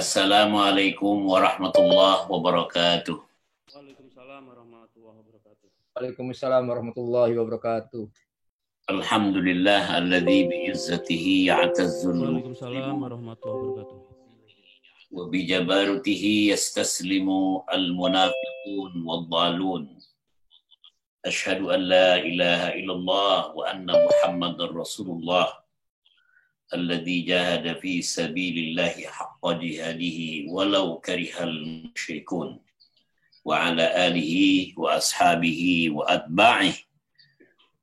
Assalamualaikum warahmatullahi wabarakatuh. Waalaikumsalam warahmatullahi wabarakatuh. Waalaikumsalam warahmatullahi wabarakatuh. Alhamdulillah alladzi bi'izzatihi ya'tazzul Waalaikumsalam warahmatullahi wabarakatuh. wa bijabarutihi yastaslimu al-munafiqun wad-dhalun. Asyhadu an la ilaha illallah wa anna Muhammadar Rasulullah alladzi jahada fi sabilillahi haqqa jihadihi walau karihal musyrikun wa ala alihi wa ashabihi wa atba'ihi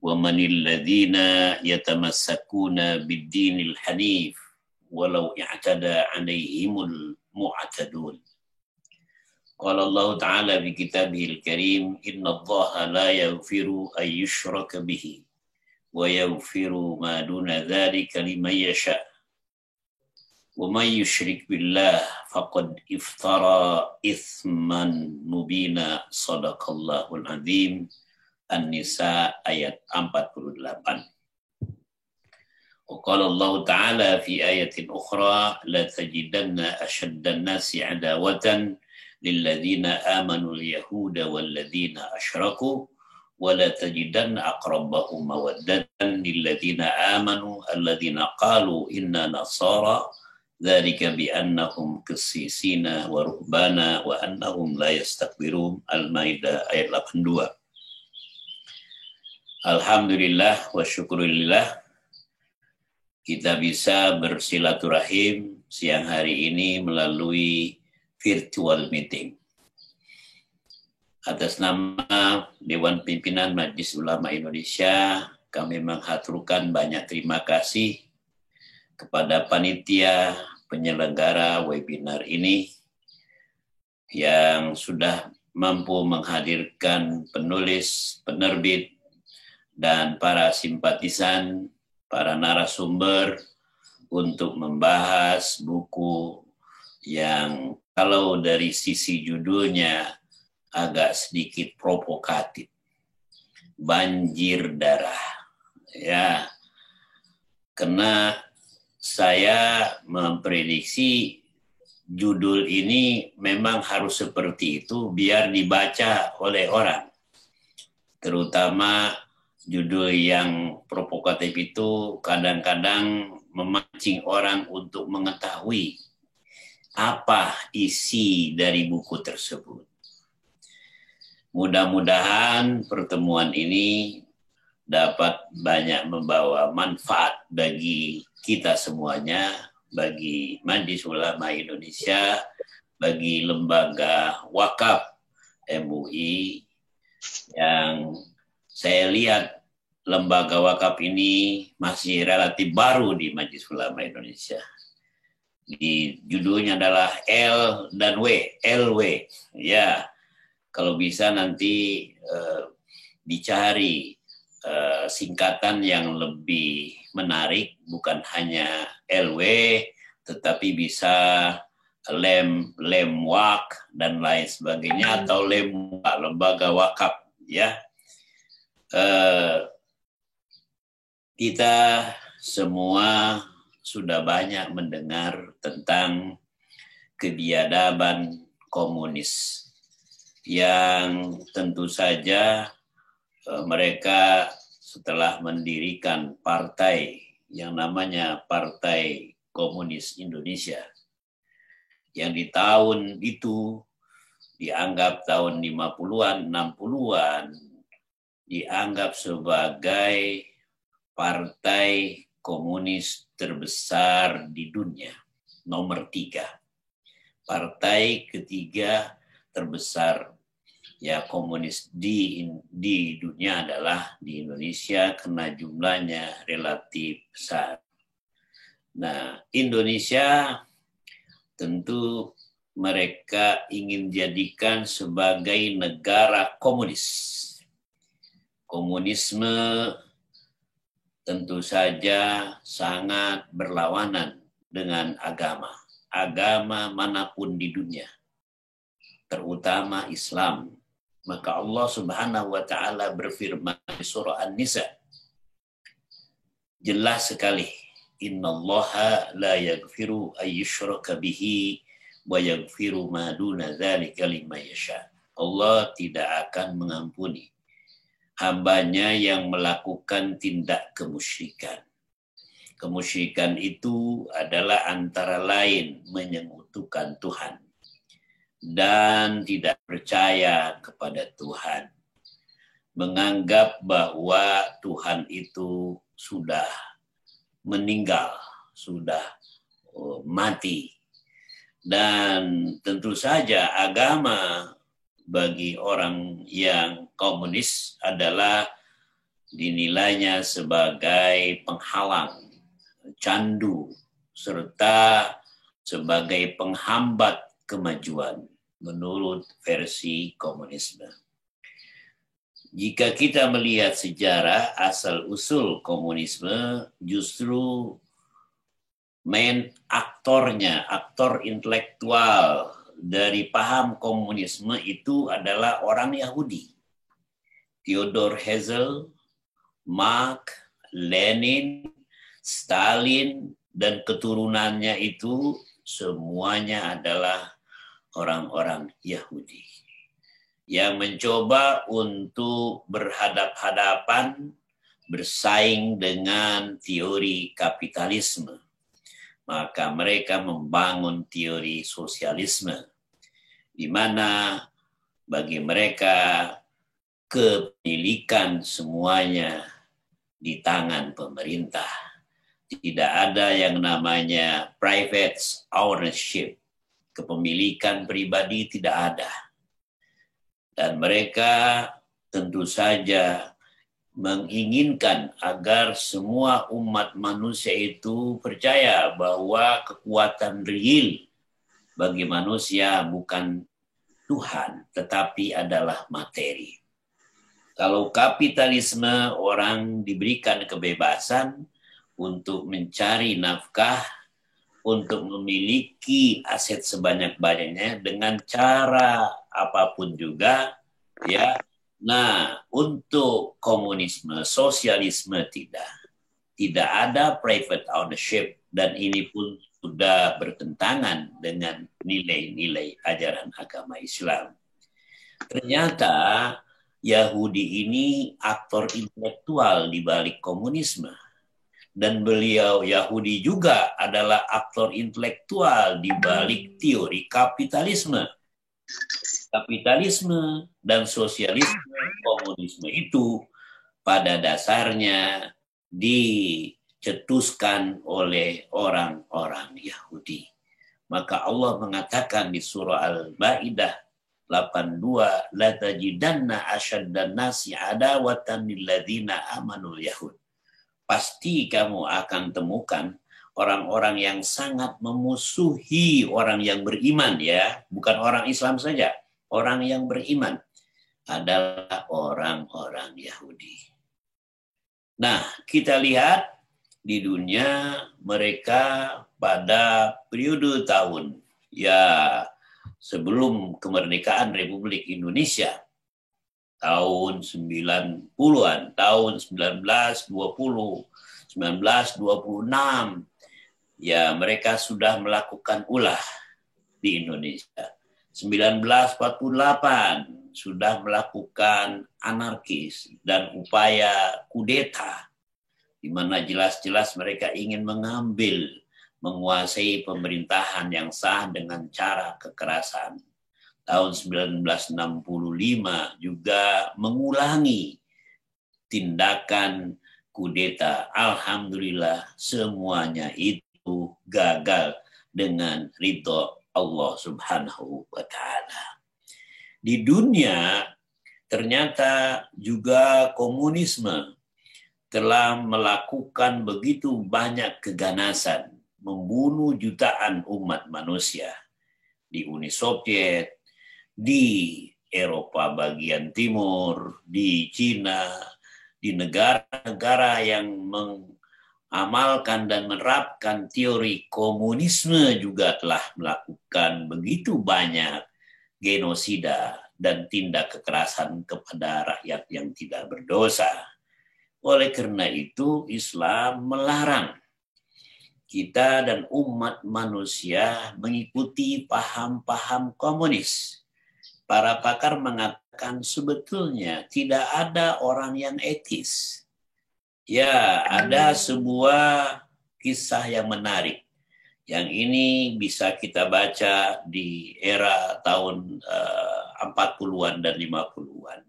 wa manil ladzina yatamassakuna bid-dinil hanif walau i'tada 'alaihimul mu'tadun. Qala Allah Ta'ala fi kitabihil karim, innallaha la yaghfiru an yushraka bihi wa yaghfiru ma duna dzalika liman yasha. Wa man yusyrik billah faqad iftara itsman mubina. Shadaqallahul azim. An-Nisa ayat 48. Qala Allah Ta'ala fi ayatin ukhra, la tajidanna ashaddan nasi adawatan lilladzina amanu al-yahuda walladzina asyraku wa la tajidanna aqrabahum mawaddatan lilladzina amanu alladzina qalu inna nasara dzalika bi annahum qissisina wa ruhbana wa annahum la yastakbirun. Al-Maidah ayat 82. Alhamdulillah wa syukurillah kita bisa bersilaturahim siang hari ini melalui virtual meeting. Atas nama Dewan Pimpinan Majelis Ulama Indonesia, kami menghaturkan banyak terima kasih kepada panitia penyelenggara webinar ini yang sudah mampu menghadirkan penulis, penerbit, dan para simpatisan, para narasumber untuk membahas buku yang kalau dari sisi judulnya agak sedikit provokatif, Banjir Darah. Ya, karena saya memprediksi judul ini memang harus seperti itu biar dibaca oleh orang, terutama judul yang provokatif itu kadang-kadang memancing orang untuk mengetahui apa isi dari buku tersebut. Mudah-mudahan pertemuan ini dapat banyak membawa manfaat bagi kita semuanya, bagi Majelis Ulama Indonesia, bagi lembaga wakaf MUI yang saya lihat lembaga wakaf ini masih relatif baru di Majelis Ulama Indonesia. Di judulnya adalah L dan W, LW. Ya, kalau bisa nanti dicari singkatan yang lebih menarik, bukan hanya LW, tetapi bisa Lemwak dan lain sebagainya, atau Lemwak, lembaga wakaf. Ya. Kita semua sudah banyak mendengar tentang kebiadaban komunis yang tentu saja mereka setelah mendirikan partai yang namanya Partai Komunis Indonesia yang di tahun itu dianggap tahun 50-an, 60-an dianggap sebagai partai komunis terbesar di dunia, nomor 3. Partai ketiga terbesar ya komunis di dunia adalah di Indonesia karena jumlahnya relatif besar. Nah, Indonesia tentu mereka ingin jadikan sebagai negara komunis. Komunisme tentu saja sangat berlawanan dengan agama manapun di dunia, terutama Islam. Maka Allah Subhanahu wa Ta'ala berfirman di surah An-Nisa, jelas sekali, innallaha la yaghfiru ayyushraka bihi wa yaghfiru ma duna dzalika liman yasha. Allah tidak akan mengampuni hambanya yang melakukan tindak kemusyrikan. Kemusyrikan itu adalah antara lain menyekutukan Tuhan dan tidak percaya kepada Tuhan. Menganggap bahwa Tuhan itu sudah meninggal, sudah mati. Dan tentu saja agama bagi orang yang komunis adalah dinilainya sebagai penghalang, candu, serta sebagai penghambat kemajuan menurut versi komunisme. Jika kita melihat sejarah asal-usul komunisme, justru main aktornya, aktor intelektual dari paham komunisme itu adalah orang Yahudi. Theodor Herzl, Marx, Lenin, Stalin, dan keturunannya itu semuanya adalah orang-orang Yahudi yang mencoba untuk berhadap-hadapan, bersaing dengan teori kapitalisme. Maka mereka membangun teori sosialisme, di mana bagi mereka kepemilikan semuanya di tangan pemerintah. Tidak ada yang namanya private ownership. Kepemilikan pribadi tidak ada. Dan mereka tentu saja menginginkan agar semua umat manusia itu percaya bahwa kekuatan real bagi manusia bukan Tuhan, tetapi adalah materi. Kalau kapitalisme, orang diberikan kebebasan untuk mencari nafkah, untuk memiliki aset sebanyak-banyaknya dengan cara apapun juga, ya. Nah, untuk komunisme, sosialisme tidak. Tidak ada private ownership, dan ini pun sudah bertentangan dengan nilai-nilai ajaran agama Islam. Ternyata Yahudi ini aktor intelektual di balik komunisme. Dan beliau Yahudi juga adalah aktor intelektual di balik teori kapitalisme. Kapitalisme dan sosialisme, komunisme itu pada dasarnya dicetuskan oleh orang-orang Yahudi. Maka Allah mengatakan di surah Al-Maidah 82, la tajidanna asyaddan nasi adawatan lil ladzina amanul yahud. Pasti kamu akan temukan orang-orang yang sangat memusuhi orang yang beriman, ya, bukan orang Islam saja. Orang yang beriman adalah orang-orang Yahudi. Nah, kita lihat di dunia mereka pada periode tahun, ya, sebelum kemerdekaan Republik Indonesia, tahun 90-an, tahun 1920, 1926, ya mereka sudah melakukan ulah di Indonesia. 1948 sudah melakukan anarkis dan upaya kudeta, di mana jelas-jelas mereka ingin menguasai pemerintahan yang sah dengan cara kekerasan. Tahun 1965 juga mengulangi tindakan kudeta. Alhamdulillah semuanya itu gagal dengan ridho Allah Subhanahu wa Ta'ala. Di dunia ternyata juga komunisme telah melakukan begitu banyak keganasan, membunuh jutaan umat manusia di Uni Soviet, di Eropa bagian timur, di Cina, di negara-negara yang mengamalkan dan menerapkan teori komunisme juga telah melakukan begitu banyak genosida dan tindak kekerasan kepada rakyat yang tidak berdosa. Oleh karena itu Islam melarang kita dan umat manusia mengikuti paham-paham komunis. Para pakar mengatakan sebetulnya tidak ada orang yang etis. Ya, ada sebuah kisah yang menarik. Yang ini bisa kita baca di era tahun 40-an dan 50-an.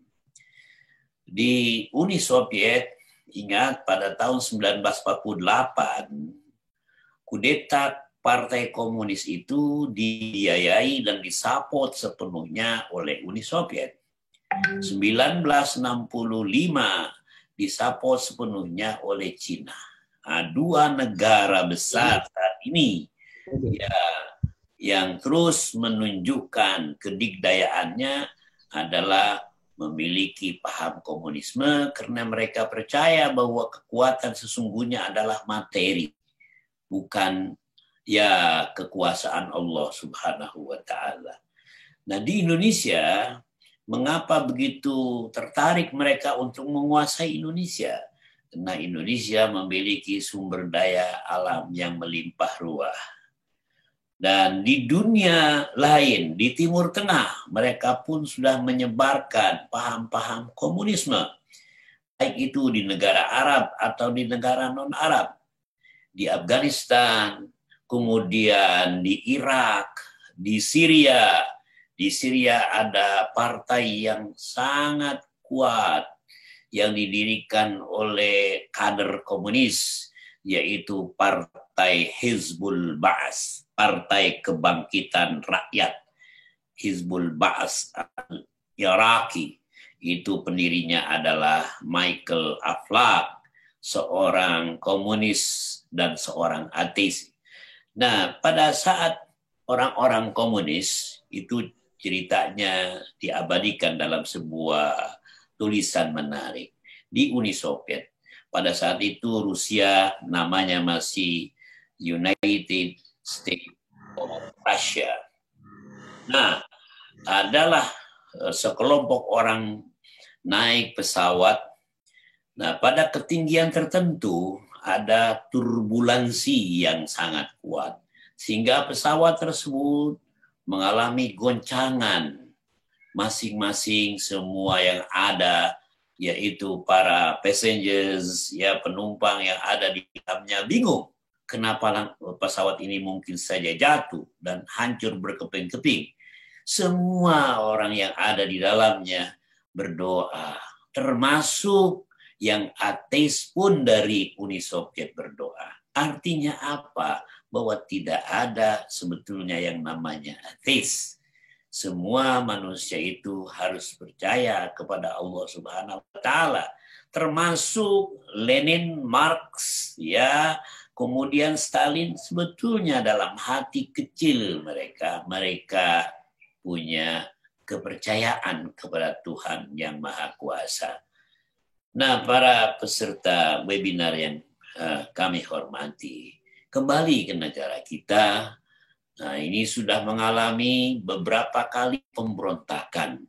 Di Uni Soviet, ingat pada tahun 1948, kudeta Partai Komunis itu dibiayai dan disapot sepenuhnya oleh Uni Soviet. 1965 disapot sepenuhnya oleh Cina. Nah, dua negara besar saat ini ya, yang terus menunjukkan kedikdayaannya adalah memiliki paham komunisme karena mereka percaya bahwa kekuatan sesungguhnya adalah materi, bukan ya kekuasaan Allah Subhanahu wa taala. Nah, di Indonesia mengapa begitu tertarik mereka untuk menguasai Indonesia? Karena Indonesia memiliki sumber daya alam yang melimpah ruah. Dan di dunia lain, di Timur Tengah, mereka pun sudah menyebarkan paham-paham komunisme. Baik itu di negara Arab atau di negara non-Arab. Di Afghanistan, kemudian di Irak, di Syria. Di Syria ada partai yang sangat kuat yang didirikan oleh kader komunis, yaitu Partai Hizbul Ba'as, Partai Kebangkitan Rakyat. Hizbul Ba'as Iraqi, itu pendirinya adalah Michael Aflaq, seorang komunis dan seorang ateis. Nah, pada saat orang-orang komunis, itu ceritanya diabadikan dalam sebuah tulisan menarik di Uni Soviet. Pada saat itu Rusia namanya masih United States of Russia. Nah, adalah sekelompok orang naik pesawat. Nah, pada ketinggian tertentu ada turbulensi yang sangat kuat. Sehingga pesawat tersebut mengalami goncangan. Masing-masing semua yang ada, yaitu para passengers, ya penumpang yang ada di dalamnya bingung. Kenapa pesawat ini mungkin saja jatuh dan hancur berkeping-keping. Semua orang yang ada di dalamnya berdoa. Termasuk yang ateis pun dari Uni Soviet berdoa. Artinya apa? Bahwa tidak ada sebetulnya yang namanya ateis. Semua manusia itu harus percaya kepada Allah Subhanahu wa taala, termasuk Lenin, Marx, ya, kemudian Stalin. Sebetulnya dalam hati kecil mereka punya kepercayaan kepada Tuhan yang Maha Kuasa. Nah, para peserta webinar yang kami hormati, kembali ke negara kita. Nah, ini sudah mengalami beberapa kali pemberontakan.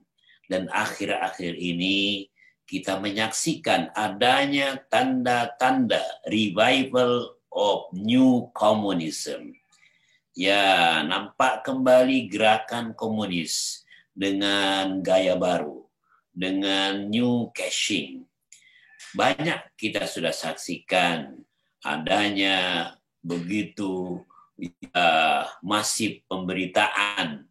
Dan akhir-akhir ini kita menyaksikan adanya tanda-tanda revival of new communism. Ya, nampak kembali gerakan komunis dengan gaya baru, dengan new cashing. Banyak kita sudah saksikan adanya begitu masif pemberitaan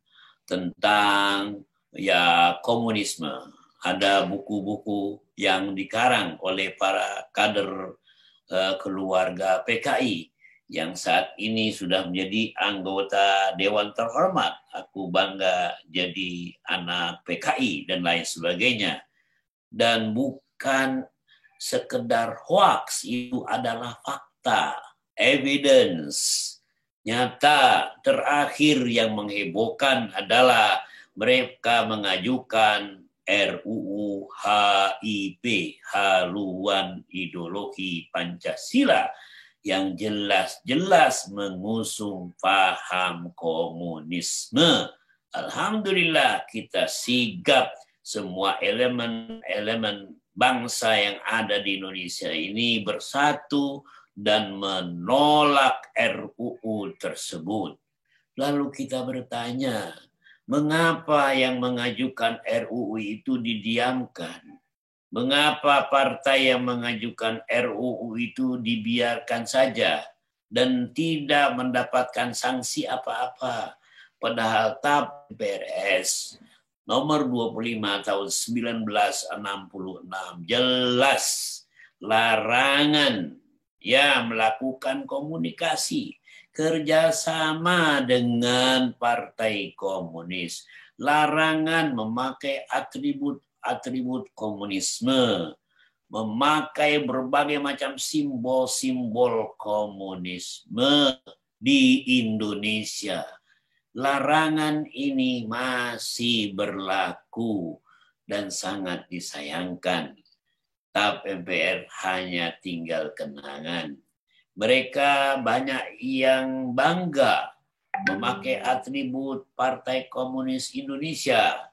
tentang ya komunisme. Ada buku-buku yang dikarang oleh para kader keluarga PKI yang saat ini sudah menjadi anggota Dewan Terhormat. Aku bangga jadi anak PKI dan lain sebagainya. Dan bukan sekedar hoax, itu adalah fakta, evidence. Nyata terakhir yang menghebohkan adalah mereka mengajukan RUU HIP, haluan ideologi Pancasila, yang jelas-jelas mengusung paham komunisme. Alhamdulillah kita sigap semua elemen-elemen bangsa yang ada di Indonesia ini bersatu dan menolak RUU tersebut. Lalu kita bertanya, mengapa yang mengajukan RUU itu didiamkan? Mengapa partai yang mengajukan RUU itu dibiarkan saja dan tidak mendapatkan sanksi apa-apa? Padahal TAP PRS nomor 25 tahun 1966 jelas larangan melakukan komunikasi kerjasama dengan partai komunis. Larangan memakai atribut komunisme, memakai berbagai macam simbol-simbol komunisme di Indonesia. Larangan ini masih berlaku dan sangat disayangkan. TAP MPR hanya tinggal kenangan. Mereka banyak yang bangga memakai atribut Partai Komunis Indonesia.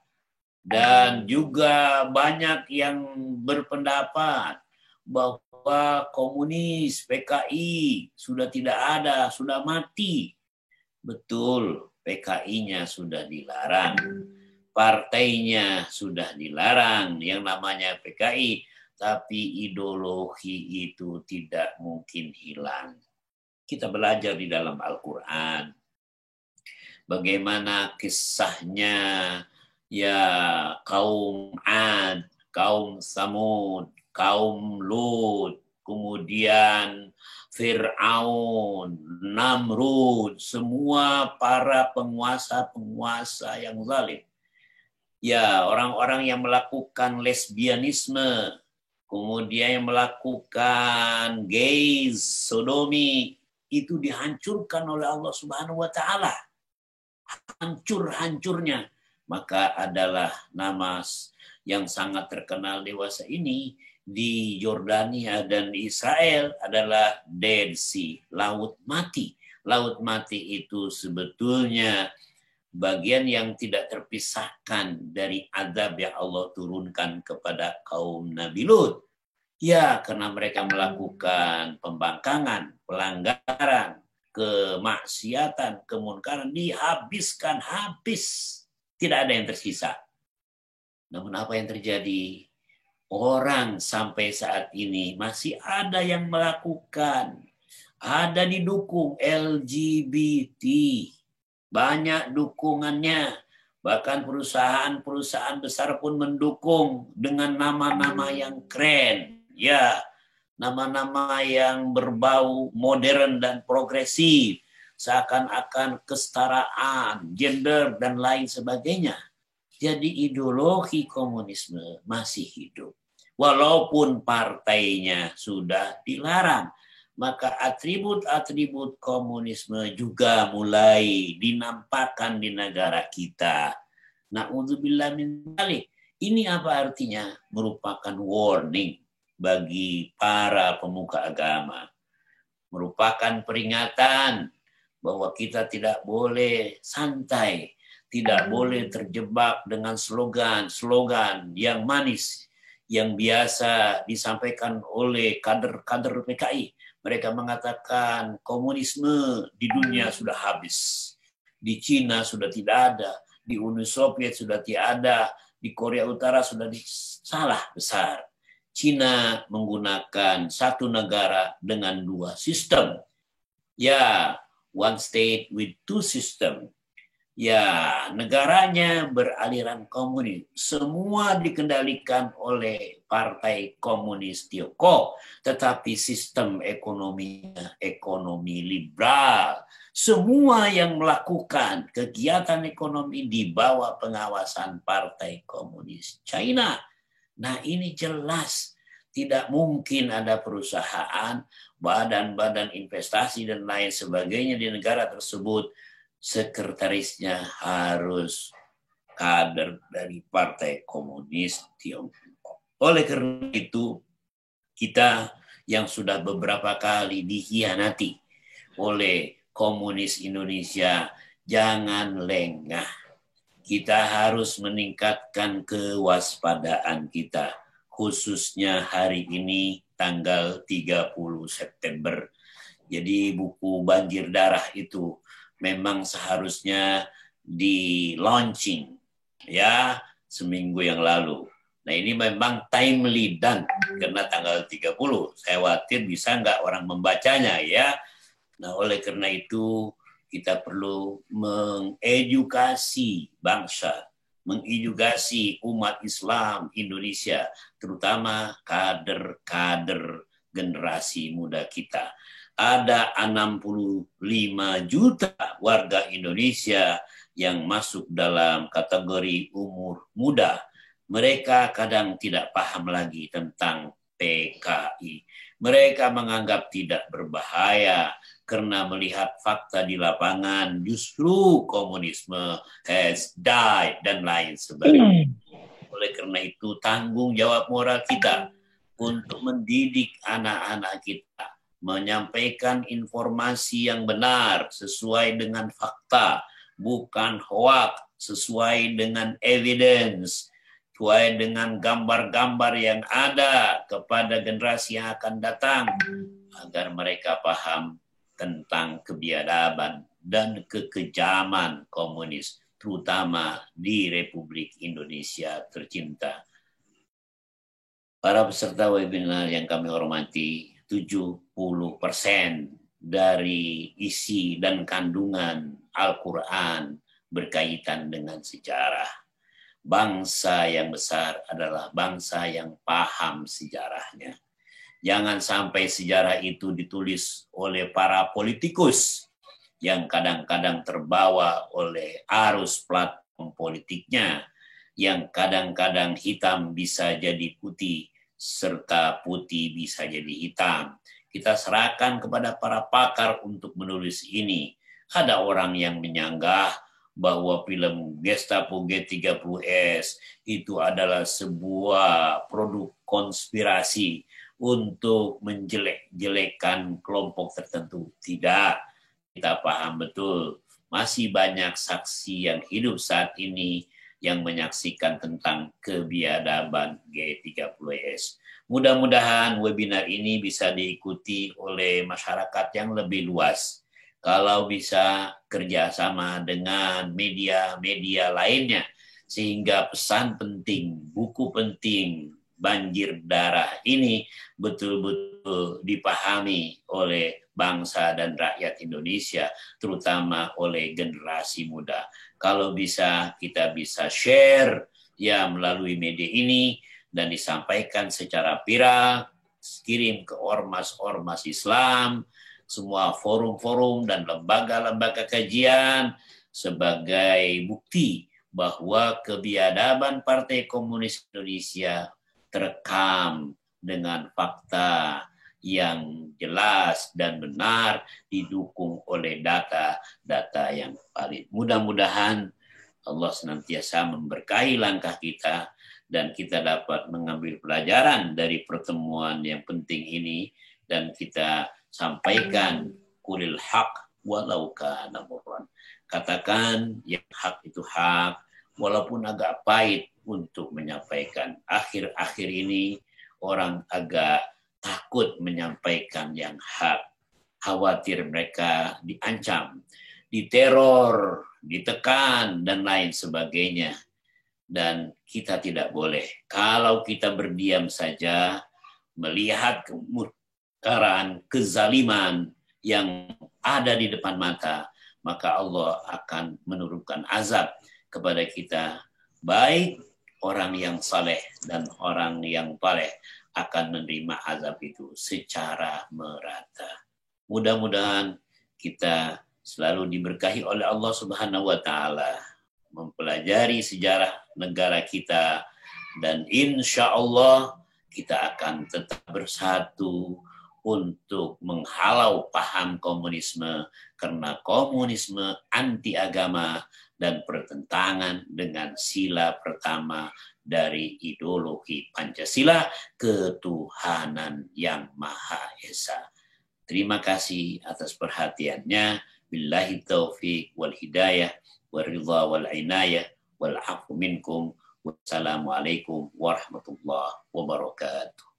Dan juga banyak yang berpendapat bahwa komunis PKI sudah tidak ada, sudah mati. Betul, PKI-nya sudah dilarang. Partainya sudah dilarang yang namanya PKI. Tapi ideologi itu tidak mungkin hilang. Kita belajar di dalam Al-Quran. Bagaimana kisahnya kaum Ad, kaum Samud, kaum Lut, kemudian Fir'aun, Namrud, semua para penguasa-penguasa yang zalim. Orang-orang yang melakukan lesbianisme, kemudian yang melakukan gays, sodomi, itu dihancurkan oleh Allah Subhanahu wa Ta'ala. Hancur-hancurnya. Maka adalah nama yang sangat terkenal dewasa ini di Yordania dan di Israel adalah Dead Sea, Laut Mati. Laut Mati itu sebetulnya bagian yang tidak terpisahkan dari azab yang Allah turunkan kepada kaum Nabi Lut. Karena mereka melakukan pembangkangan, pelanggaran, kemaksiatan, kemunkaran, dihabiskan habis. Tidak ada yang tersisa. Namun apa yang terjadi? Orang sampai saat ini masih ada yang melakukan. Ada didukung LGBT. Banyak dukungannya. Bahkan perusahaan-perusahaan besar pun mendukung dengan nama-nama yang keren. Nama-nama yang berbau modern dan progresif. Seakan-akan kesetaraan, gender, dan lain sebagainya. Jadi ideologi komunisme masih hidup. Walaupun partainya sudah dilarang. Maka atribut-atribut komunisme juga mulai dinampakkan di negara kita. Na'udzubillah min dzalik. Ini apa artinya? Merupakan warning bagi para pemuka agama. Merupakan peringatan bahwa kita tidak boleh santai, tidak boleh terjebak dengan slogan-slogan yang manis yang biasa disampaikan oleh kader-kader PKI. Mereka mengatakan komunisme di dunia sudah habis. Di Cina sudah tidak ada, di Uni Soviet sudah tidak ada, di Korea Utara sudah salah besar. Cina menggunakan satu negara dengan dua sistem. One state with two system. Negaranya beraliran komunis. Semua dikendalikan oleh Partai Komunis Tiongkok. Tetapi sistem ekonominya ekonomi liberal. Semua yang melakukan kegiatan ekonomi di bawah pengawasan Partai Komunis China. Nah, ini jelas tidak mungkin ada perusahaan, badan-badan investasi dan lain sebagainya di negara tersebut sekretarisnya harus kader dari Partai Komunis Tiongkok. Oleh karena itu, kita yang sudah beberapa kali dikhianati oleh komunis Indonesia, jangan lengah. Kita harus meningkatkan kewaspadaan kita. Khususnya hari ini tanggal 30 September Jadi buku Banjir Darah itu memang seharusnya di launching ya seminggu yang lalu. Nah ini memang timely dan karena tanggal 30. Saya khawatir bisa nggak orang membacanya ya. Nah oleh karena itu kita perlu mengedukasi bangsa, mengedukasi umat Islam Indonesia, terutama kader-kader generasi muda kita. Ada 65 juta warga Indonesia yang masuk dalam kategori umur muda. Mereka kadang tidak paham lagi tentang PKI. Mereka menganggap tidak berbahaya karena melihat fakta di lapangan justru komunisme has died dan lain sebagainya. Oleh karena itu tanggung jawab moral kita untuk mendidik anak-anak kita, menyampaikan informasi yang benar sesuai dengan fakta, bukan hoax, sesuai dengan evidence, sesuai dengan gambar-gambar yang ada kepada generasi yang akan datang, agar mereka paham tentang kebiadaban dan kekejaman komunis, terutama di Republik Indonesia tercinta. Para peserta webinar yang kami hormati, 70% dari isi dan kandungan Al-Quran berkaitan dengan sejarah. Bangsa yang besar adalah bangsa yang paham sejarahnya. Jangan sampai sejarah itu ditulis oleh para politikus yang kadang-kadang terbawa oleh arus platform politiknya, yang kadang-kadang hitam bisa jadi putih, serta putih bisa jadi hitam. Kita serahkan kepada para pakar untuk menulis ini. Ada orang yang menyanggah bahwa film Gestapo G30S itu adalah sebuah produk konspirasi untuk menjelek-jelekkan kelompok tertentu. Tidak, kita paham betul. Masih banyak saksi yang hidup saat ini yang menyaksikan tentang kebiadaban G30S. Mudah-mudahan webinar ini bisa diikuti oleh masyarakat yang lebih luas. Kalau bisa kerjasama dengan media-media lainnya, sehingga pesan penting, buku penting, Banjir Darah ini betul-betul dipahami oleh bangsa dan rakyat Indonesia, terutama oleh generasi muda. Kalau bisa, kita bisa share ya melalui media ini dan disampaikan secara viral, kirim ke ormas-ormas Islam, semua forum-forum dan lembaga-lembaga kajian sebagai bukti bahwa kebiadaban Partai Komunis Indonesia terekam dengan fakta yang jelas dan benar, didukung oleh data-data yang valid. Mudah-mudahan Allah senantiasa memberkahi langkah kita dan kita dapat mengambil pelajaran dari pertemuan yang penting ini dan kita sampaikan kulil haq walau kana murran. Katakan yang hak itu hak walaupun agak pahit untuk menyampaikan. Akhir-akhir ini orang agak takut menyampaikan yang hak. Khawatir mereka diancam, diteror, ditekan, dan lain sebagainya. Dan kita tidak boleh. Kalau kita berdiam saja, melihat kemurkaan, kezaliman yang ada di depan mata, maka Allah akan menurunkan azab kepada kita. Baik orang yang saleh dan orang yang paleh akan menerima azab itu secara merata. Mudah-mudahan kita selalu diberkahi oleh Allah Subhanahu wa taala, mempelajari sejarah negara kita, dan insya Allah kita akan tetap bersatu untuk menghalau paham komunisme, karena komunisme anti agama dan bertentangan dengan sila pertama dari ideologi Pancasila, ketuhanan yang Maha Esa. Terima kasih atas perhatiannya. Billahi taufiq wal hidayah wal ridha wal inayah wal afu minkum. Wassalamualaikum warahmatullahi wabarakatuh.